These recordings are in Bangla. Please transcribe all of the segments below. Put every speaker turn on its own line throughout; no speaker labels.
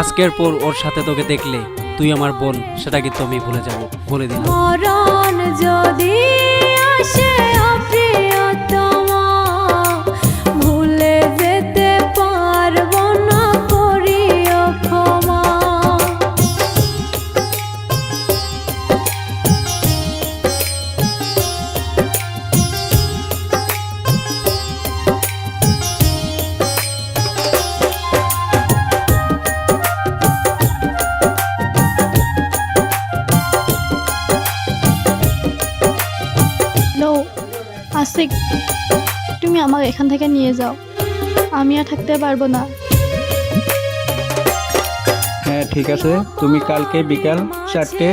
আজকের পর ওর সাথে তোকে দেখলে তুই আমার বোন, সেটা কিন্তু আমি ভুলে যাব, বলে দিলাম।
মরণ যদি আসে অপ্রিয়তমা, ভুলে যেতে পারবো না, করিও ক্ষমা।
আশিক, তুমি আমাকে এখান থেকে নিয়ে যাও, আমি আর থাকতে পারবো না।
হ্যাঁ ঠিক আছে, তুমি কালকে বিকাল 4টে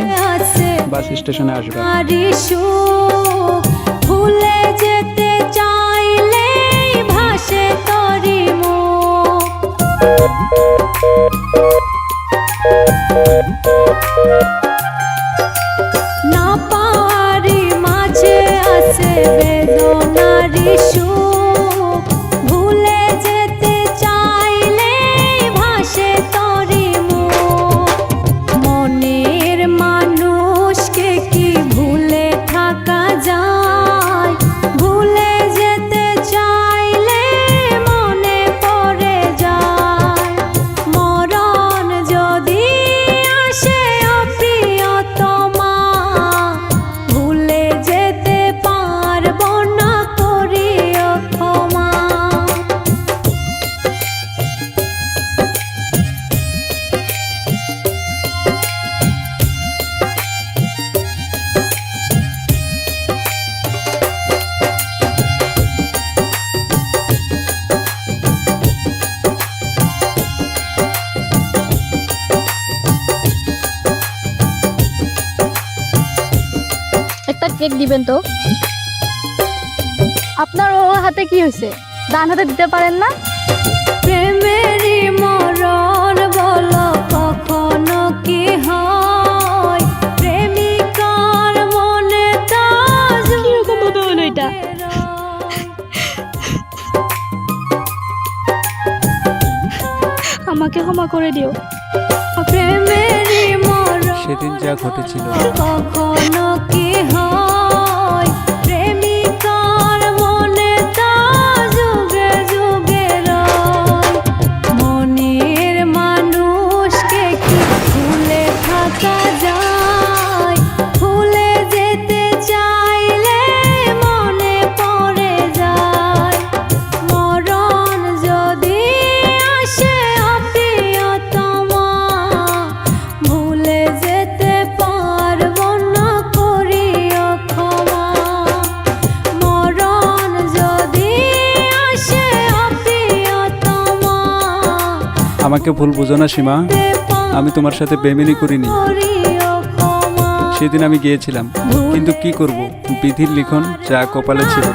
বাস স্টেশনে আসবে।
ভুলে যেতে চাইলে ভাসে তরি মুখ, না পারি মাঝে আছে বেদনারি সুখ, ভুলে যেতে চাইলে ভাসে তরি মুখ। মনের মানুষকে কি ভুলে থাকা যায়, ভুলে যেতে চাইলে মনে পড়ে যায়। মরণ যদি আসে অপ্রিয়তমা, ভুলে যেতে পারবো না, করিও ক্ষমা।
একটা কেক দিবেন তো? আপনার ও হাতে কি হয়েছে, ডান হাতে দিতে পারেন না?
প্রেমেরই মরণ বলো কখনো কি হয়, প্রেমিকার মনে তাজ
কিরকম ভাবে হলো এটা? আমাকে ক্ষমা করে দিও।
প্রেমেরই মরণ
সেদিন যা ঘটেছিল
কখনো কি হয়, প্রেমিকার মনে তা যুগে যুগে রয়। মনের মানুষকে কি ভুলে থাকা যায়, ভুলে যেতে চাইলে মনে পড়ে যায়। মরণ যদি আসে অপ্রিয়তমা, ভুলে যেতে পারবো না, করিও ক্ষমা। মরণ যদি আসে অপ্রিয়তমা,
আমাকে ভুল বুঝো না সীমা, আমি তোমার সাথে বেইমানি করিনি।
করিও ক্ষমা।
সেদিন আমি গিয়েছিলাম, কিন্তু কি করব, বিধির লিখন যা কপালে ছিল।